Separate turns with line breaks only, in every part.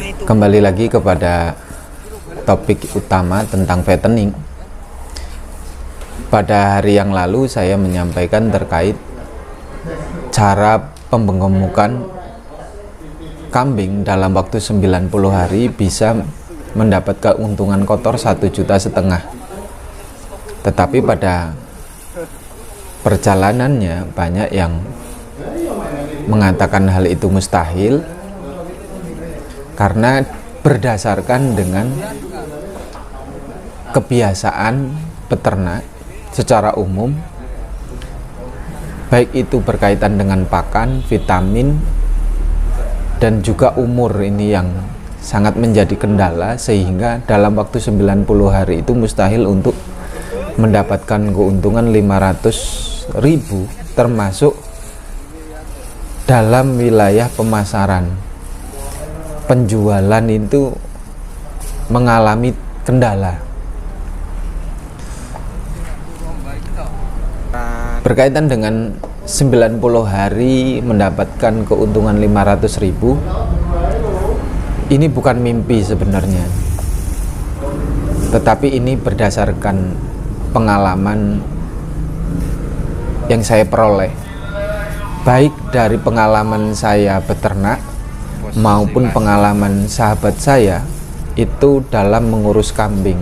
Kembali lagi kepada topik utama tentang fattening. Pada hari yang lalu saya menyampaikan terkait cara pembengemukan kambing dalam waktu 90 hari bisa mendapat keuntungan kotor 1,5 juta. Tetapi pada perjalanannya banyak yang mengatakan hal itu mustahil, karena berdasarkan dengan kebiasaan peternak secara umum, baik itu berkaitan dengan pakan, vitamin, dan juga umur ini yang sangat menjadi kendala, sehingga dalam waktu 90 hari itu mustahil untuk mendapatkan keuntungan 500.000, termasuk dalam wilayah pemasaran. Penjualan itu mengalami kendala. Berkaitan dengan 90 hari mendapatkan keuntungan 500.000, ini bukan mimpi sebenarnya, tetapi ini berdasarkan pengalaman yang saya peroleh, baik dari pengalaman saya beternak maupun pengalaman sahabat saya itu dalam mengurus kambing.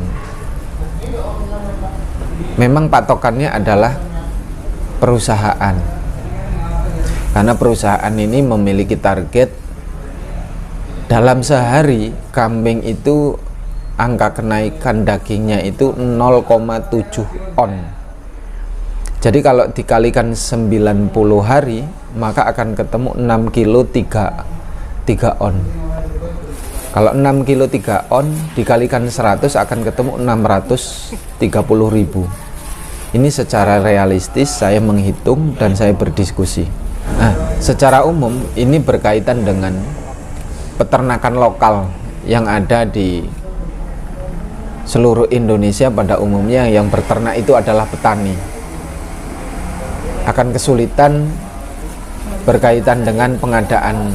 Memang patokannya adalah perusahaan, karena perusahaan ini memiliki target dalam sehari kambing itu angka kenaikan dagingnya itu 0,7 on. Jadi kalau dikalikan 90 hari maka akan ketemu 6 kilo 3 on. Kalau 6 kilo 3 on dikalikan 100 akan ketemu 630.000. Ini secara realistis saya menghitung dan saya berdiskusi. Nah, secara umum ini berkaitan dengan peternakan lokal yang ada di seluruh Indonesia. Pada umumnya yang berternak itu adalah petani. Akan kesulitan berkaitan dengan pengadaan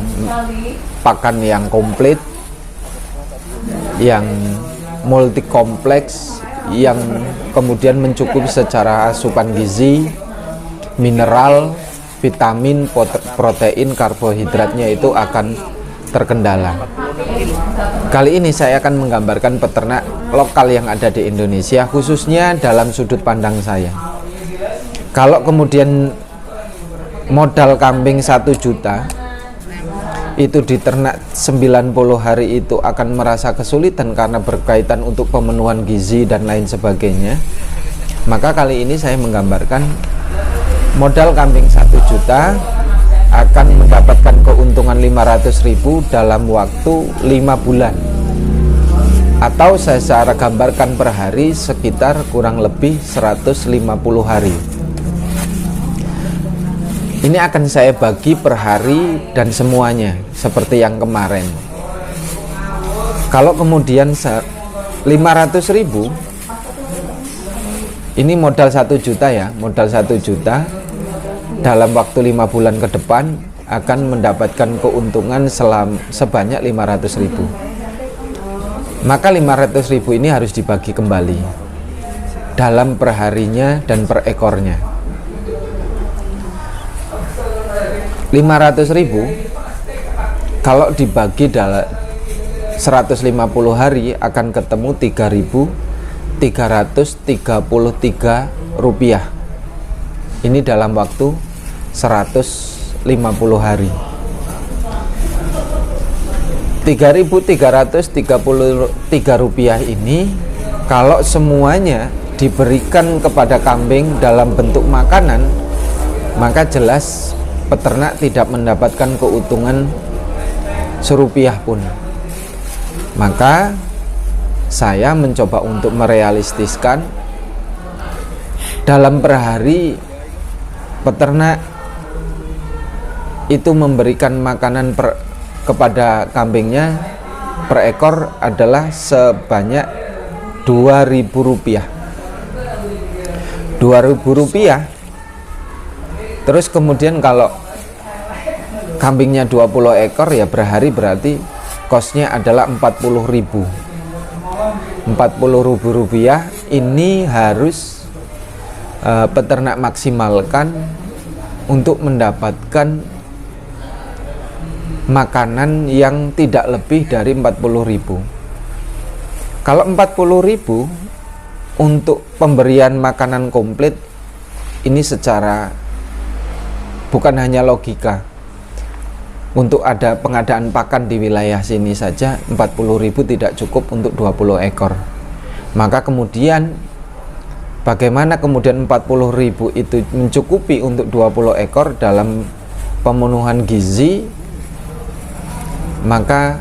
pakan yang komplit, yang multi kompleks, yang kemudian mencukupi secara asupan gizi, mineral, vitamin, protein, karbohidratnya itu akan terkendala. Kali ini saya akan menggambarkan peternak lokal yang ada di Indonesia, khususnya dalam sudut pandang saya. Kalau kemudian modal kambing 1 juta itu diternak 90 hari itu akan merasa kesulitan karena berkaitan untuk pemenuhan gizi dan lain sebagainya, maka kali ini saya menggambarkan modal kambing 1 juta akan mendapatkan keuntungan 500.000 dalam waktu 5 bulan, atau saya secara gambarkan per hari sekitar kurang lebih 150 hari. Ini akan saya bagi per hari dan semuanya seperti yang kemarin. Kalau kemudian 500.000, ini modal 1 juta ya, modal 1 juta dalam waktu 5 bulan ke depan akan mendapatkan keuntungan sebanyak 500.000. Maka 500.000 ini harus dibagi kembali dalam perharinya dan per ekornya. 500.000 kalau dibagi dalam 150 hari akan ketemu 3.333 rupiah. Ini dalam waktu 150 hari. 3.333 rupiah ini kalau semuanya diberikan kepada kambing dalam bentuk makanan, maka jelas peternak tidak mendapatkan keuntungan serupiah pun. Maka saya mencoba untuk merealistiskan dalam per hari peternak itu memberikan makanan kepada kambingnya per ekor adalah sebanyak 2.000 rupiah. 2.000 rupiah. Terus kemudian kalau kambingnya 20 ekor ya per hari berarti kosnya adalah 40.000. 40.000 rupiah ini harus peternak maksimalkan untuk mendapatkan makanan yang tidak lebih dari 40.000. Kalau 40.000 untuk pemberian makanan komplit, ini secara bukan hanya logika, untuk ada pengadaan pakan di wilayah sini saja 40.000 tidak cukup untuk 20 ekor. Maka kemudian bagaimana kemudian 40.000 itu mencukupi untuk 20 ekor dalam pemenuhan gizi? Maka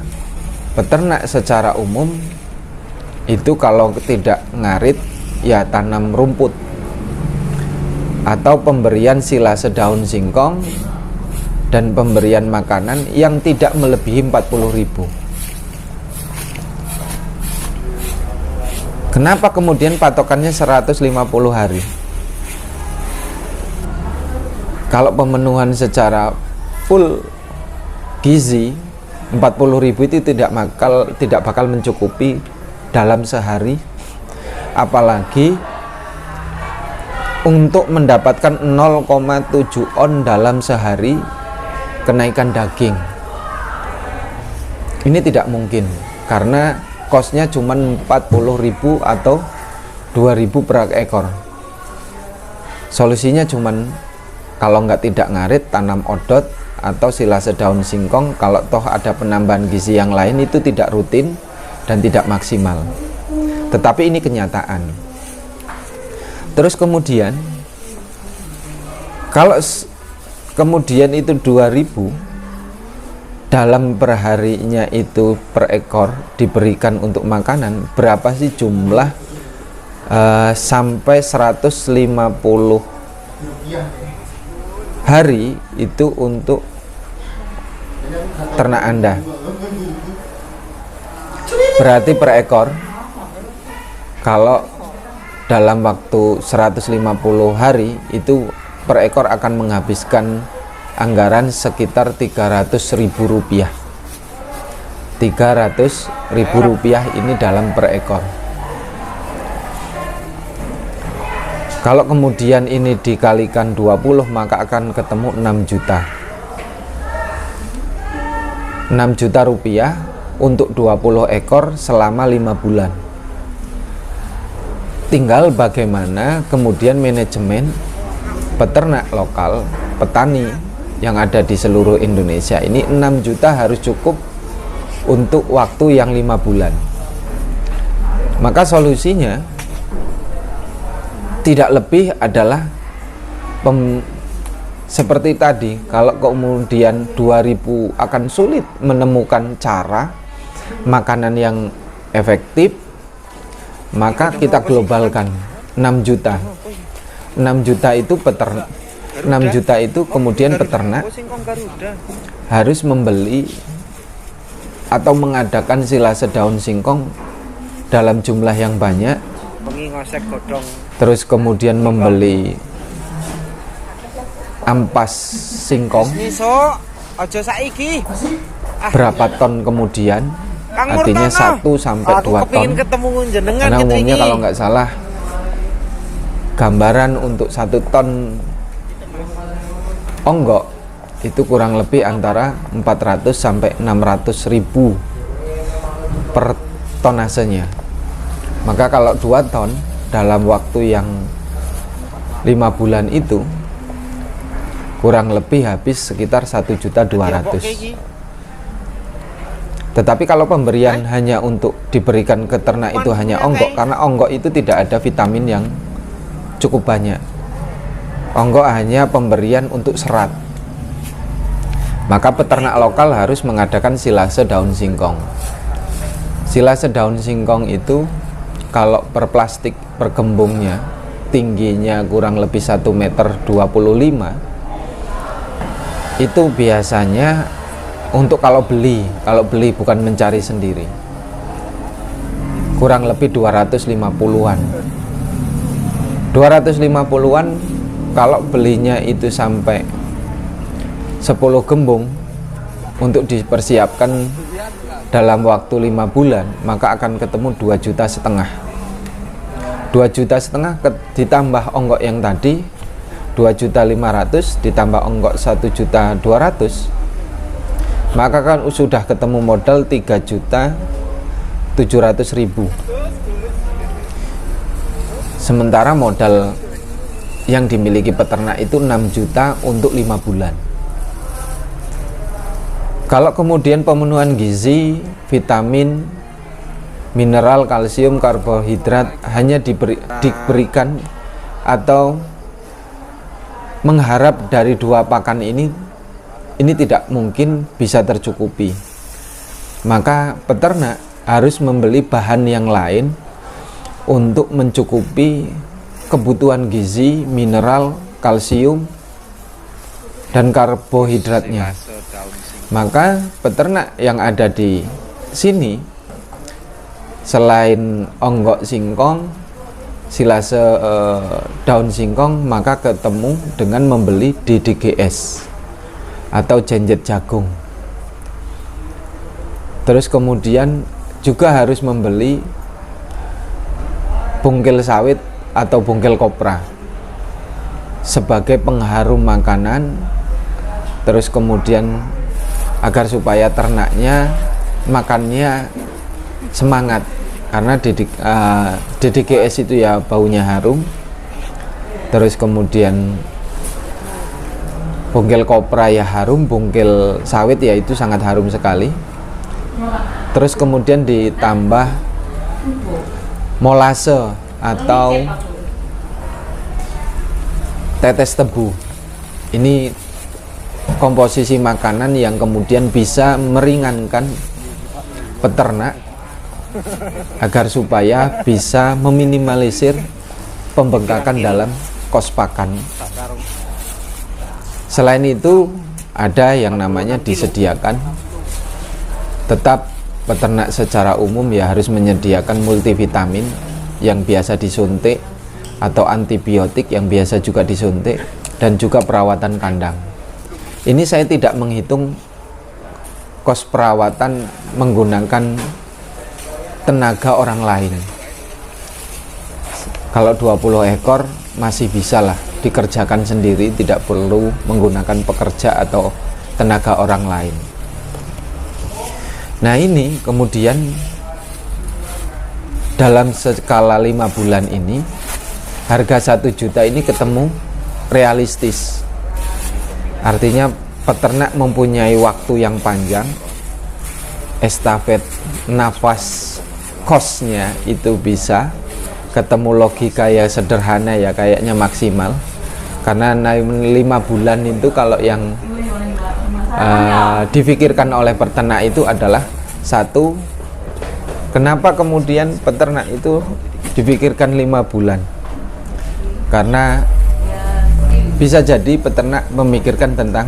peternak secara umum itu kalau tidak ngarit ya tanam rumput atau pemberian silase daun singkong dan pemberian makanan yang tidak melebihi 40.000. Kenapa kemudian patokannya 150 hari? Kalau pemenuhan secara full gizi 40.000 itu tidak bakal mencukupi dalam sehari, apalagi untuk mendapatkan 0,7 on dalam sehari kenaikan daging. Ini tidak mungkin karena kosnya cuma 40.000 atau 2.000 per ekor. Solusinya cuman kalau tidak ngarit tanam odot atau silase daun singkong. Kalau toh ada penambahan gizi yang lain itu tidak rutin dan tidak maksimal. Tetapi ini kenyataan. Terus kemudian kalau kemudian itu 2.000 dalam perharinya itu per ekor diberikan untuk makanan, berapa sih jumlah sampai 150 hari itu untuk ternak Anda? Berarti per ekor kalau dalam waktu 150 hari itu per ekor akan menghabiskan anggaran sekitar 300.000 rupiah. 300.000 rupiah ini dalam per ekor. Kalau kemudian ini dikalikan 20 maka akan ketemu 6 juta. 6 juta rupiah untuk 20 ekor selama 5 bulan. Tinggal bagaimana kemudian manajemen peternak lokal, petani yang ada di seluruh Indonesia ini 6 juta harus cukup untuk waktu yang 5 bulan. Maka solusinya tidak lebih adalah seperti tadi, kalau kemudian 2.000 akan sulit menemukan cara makanan yang efektif, maka kita globalkan 6 juta. 6 juta itu peternak, 6 juta itu kemudian peternak harus membeli atau mengadakan silase daun singkong dalam jumlah yang banyak, terus kemudian membeli ampas singkong berapa ton kemudian, artinya 1 sampai 2 ton, karena umumnya kalau nggak salah gambaran untuk 1 ton onggok itu kurang lebih antara 400 sampai 600 ribu per tonasenya. Maka kalau 2 ton dalam waktu yang 5 bulan itu kurang lebih habis sekitar 1.200.000. Tetapi kalau pemberian hanya untuk diberikan ke ternak itu hanya onggok, karena onggok itu tidak ada vitamin yang cukup banyak. Onggok hanya pemberian untuk serat. Maka peternak lokal harus mengadakan silase daun singkong. Silase daun singkong itu kalau per plastik per gembungnya tingginya kurang lebih 1,25 meter, itu biasanya untuk kalau beli bukan mencari sendiri, kurang lebih 250-an. 250-an kalau belinya itu sampai 10 gembung untuk dipersiapkan dalam waktu 5 bulan, maka akan ketemu 2,5 juta. 2,5 juta ditambah ongkok yang tadi 2.500.000 ditambah ongkok 1.200.000, maka kan sudah ketemu modal 3.700.000. Sementara modal yang dimiliki peternak itu 6 juta untuk 5 bulan. Kalau kemudian pemenuhan gizi, vitamin, mineral, kalsium, karbohidrat hanya diberikan atau mengharap dari 2 pakan ini tidak mungkin bisa tercukupi. Maka peternak harus membeli bahan yang lain untuk mencukupi kebutuhan gizi, mineral, kalsium, dan karbohidratnya. Maka peternak yang ada di sini selain onggok singkong, silase daun singkong, maka ketemu dengan membeli DDGS atau jenjet jagung. Terus kemudian juga harus membeli bungkil sawit atau bungkil kopra sebagai pengharum makanan. Terus kemudian agar supaya ternaknya makannya semangat, karena DDGS itu ya baunya harum. Terus kemudian bungkil kopra ya harum, bungkil sawit ya itu sangat harum sekali. Terus kemudian ditambah molase atau tetes tebu. Ini komposisi makanan yang kemudian bisa meringankan peternak agar supaya bisa meminimalisir pembengkakan dalam kos pakan. Selain itu ada yang namanya disediakan, tetap peternak secara umum ya harus menyediakan multivitamin yang biasa disuntik atau antibiotik yang biasa juga disuntik, dan juga perawatan kandang. Ini saya tidak menghitung kos perawatan menggunakan tenaga orang lain. Kalau 20 ekor masih bisa lah dikerjakan sendiri, tidak perlu menggunakan pekerja atau tenaga orang lain. Nah ini kemudian dalam skala 5 bulan ini harga 1 juta ini ketemu realistis. Artinya peternak mempunyai waktu yang panjang, estafet nafas kosnya itu bisa ketemu, logika ya sederhana ya kayaknya maksimal. Karena 5 bulan itu kalau yang difikirkan oleh peternak itu adalah satu, kenapa kemudian peternak itu difikirkan 5 bulan? Karena bisa jadi peternak memikirkan tentang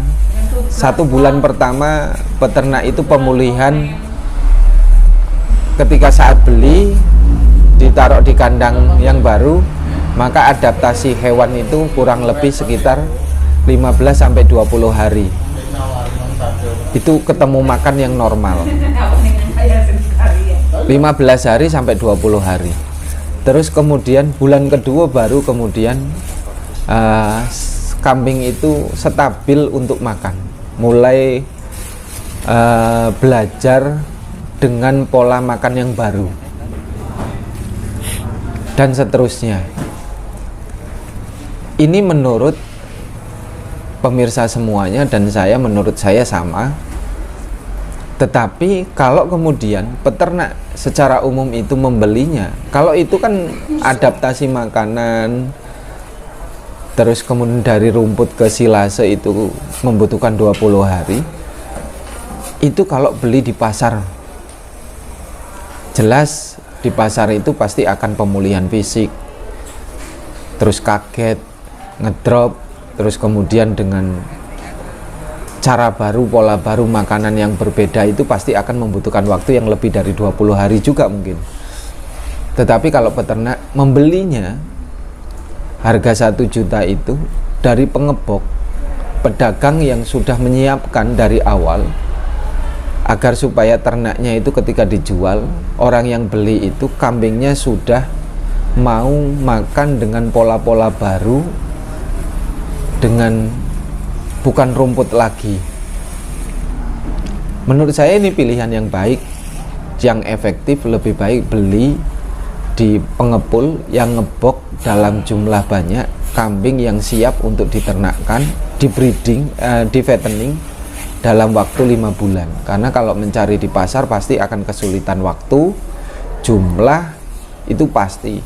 1 bulan pertama peternak itu pemulihan ketika saat beli ditaruh di kandang yang baru, maka adaptasi hewan itu kurang lebih sekitar 15-20 hari. Itu ketemu makan yang normal 15 hari sampai 20 hari. Terus kemudian bulan kedua baru kemudian kambing itu stabil untuk makan, mulai belajar dengan pola makan yang baru, dan seterusnya. Ini menurut pemirsa semuanya, dan menurut saya sama. Tetapi kalau kemudian peternak secara umum itu membelinya, kalau itu kan adaptasi makanan, terus kemudian dari rumput ke silase itu membutuhkan 20 hari. Itu kalau beli di pasar, jelas di pasar itu pasti akan pemulihan fisik, terus kaget, ngedrop, terus kemudian dengan cara baru, pola baru, makanan yang berbeda, itu pasti akan membutuhkan waktu yang lebih dari 20 hari juga mungkin. Tetapi kalau peternak membelinya harga 1 juta itu dari pengebok, pedagang yang sudah menyiapkan dari awal agar supaya ternaknya itu ketika dijual, orang yang beli itu kambingnya sudah mau makan dengan pola-pola baru, dengan bukan rumput lagi. Menurut saya ini pilihan yang baik, yang efektif. Lebih baik beli di pengepul yang ngebok dalam jumlah banyak kambing yang siap untuk diternakkan, di breeding, di fattening dalam waktu 5 bulan. Karena kalau mencari di pasar pasti akan kesulitan waktu, jumlah itu pasti.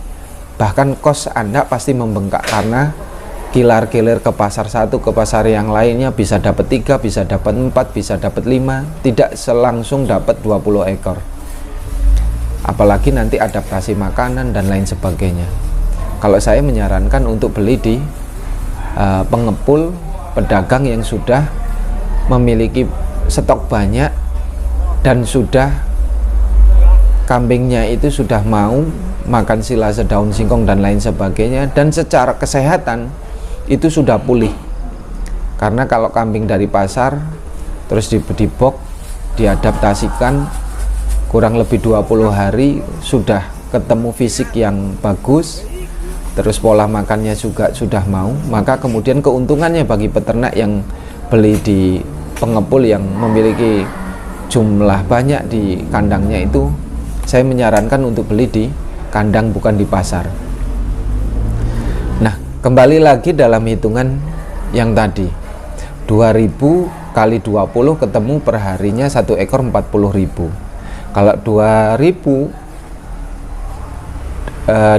Bahkan kos Anda pasti membengkak karena kilar-kilir ke pasar satu ke pasar yang lainnya bisa dapat 3, bisa dapat 4, bisa dapat 5, tidak selangsung dapat 20 ekor. Apalagi nanti adaptasi makanan dan lain sebagainya. Kalau saya menyarankan untuk beli di pengepul, pedagang yang sudah memiliki stok banyak dan sudah kambingnya itu sudah mau makan silase, daun singkong dan lain sebagainya, dan secara kesehatan itu sudah pulih. Karena kalau kambing dari pasar terus dibok, diadaptasikan kurang lebih 20 hari sudah ketemu fisik yang bagus, terus pola makannya juga sudah mau, maka kemudian keuntungannya bagi peternak yang beli di pengepul yang memiliki jumlah banyak di kandangnya itu, saya menyarankan untuk beli di kandang bukan di pasar. Nah, kembali lagi dalam hitungan yang tadi, 2000 kali 20 ketemu perharinya 1 ekor 40.000. Kalau 2000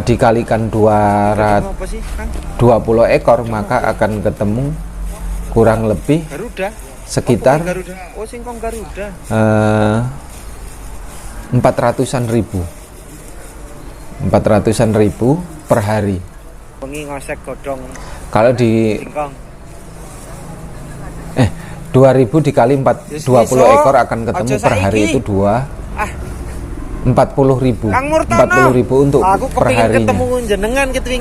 dikalikan 20 ekor, maka akan ketemu kurang lebih sekitar 400-an ribu per hari. Kalau di 2000 dikali 20 ekor akan ketemu per hari itu 40.000 untuk perharinya.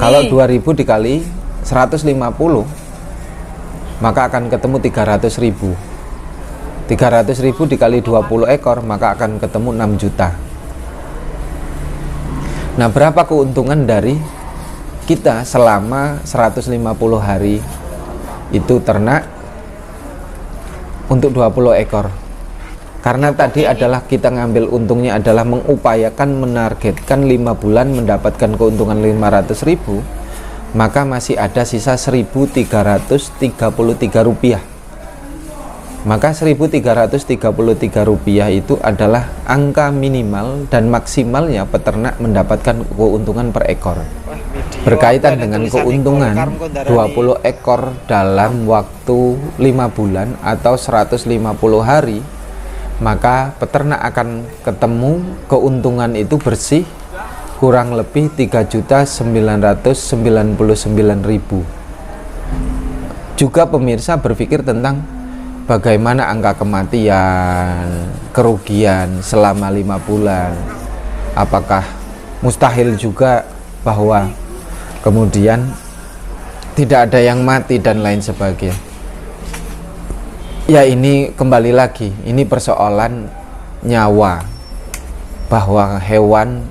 Kalau 2000 dikali 150 maka akan ketemu 300.000. 300.000 dikali 20 ekor maka akan ketemu 6 juta. Nah, berapa keuntungan dari kita selama 150 hari itu ternak untuk 20 ekor? Karena tadi adalah kita ngambil untungnya adalah mengupayakan menargetkan 5 bulan mendapatkan keuntungan 500.000, maka masih ada sisa 1.333 rupiah. Maka 1.333 rupiah itu adalah angka minimal dan maksimalnya peternak mendapatkan keuntungan per ekor. Berkaitan dengan keuntungan 20 ekor dalam waktu 5 bulan atau 150 hari, maka peternak akan ketemu keuntungan itu bersih kurang lebih 3.999.000. Juga pemirsa berpikir tentang bagaimana angka kematian, kerugian selama 5 bulan. Apakah mustahil juga bahwa kemudian tidak ada yang mati dan lain sebagainya? Ya, ini kembali lagi, ini persoalan nyawa, bahwa hewan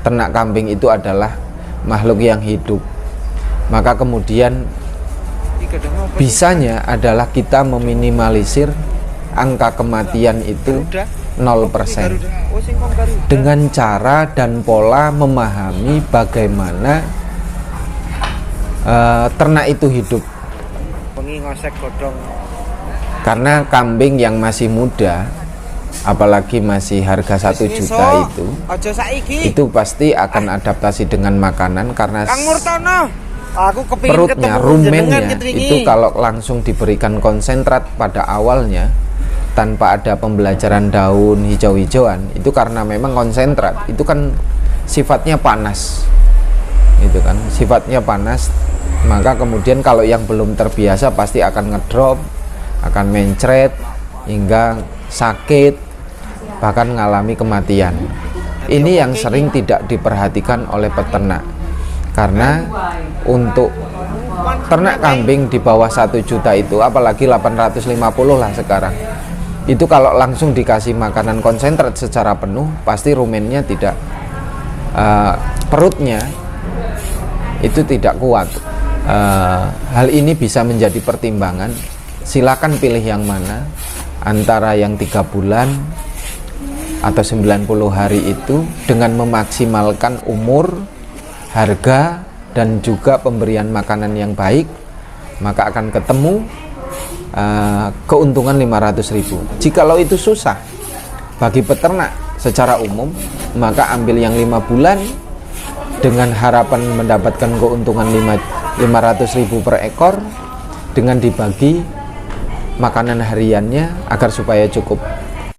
ternak kambing itu adalah makhluk yang hidup. Maka kemudian bisanya adalah kita meminimalisir angka kematian itu 0% dengan cara dan pola memahami bagaimana ternak itu hidup. Karena kambing yang masih muda, apalagi masih harga 1 juta itu pasti akan adaptasi dengan makanan, karena perutnya, rumennya itu kalau langsung diberikan konsentrat pada awalnya tanpa ada pembelajaran daun hijau-hijauan, itu karena memang konsentrat itu kan sifatnya panas, itu kan sifatnya panas, maka kemudian kalau yang belum terbiasa pasti akan ngedrop, akan mencret hingga sakit, bahkan mengalami kematian. Ini yang sering tidak diperhatikan oleh peternak, karena untuk ternak kambing di bawah 1 juta itu, apalagi 850 lah sekarang, Itu kalau langsung dikasih makanan konsentrat secara penuh, pasti rumennya tidak, perutnya itu tidak kuat. Hal ini bisa menjadi pertimbangan. Silakan pilih yang mana, antara yang 3 bulan atau 90 hari itu, dengan memaksimalkan umur, harga, dan juga pemberian makanan yang baik, maka akan ketemu keuntungan 500.000. Jikalau itu susah bagi peternak secara umum, maka ambil yang 5 bulan dengan harapan mendapatkan keuntungan 500.000 per ekor, dengan dibagi makanan hariannya agar supaya cukup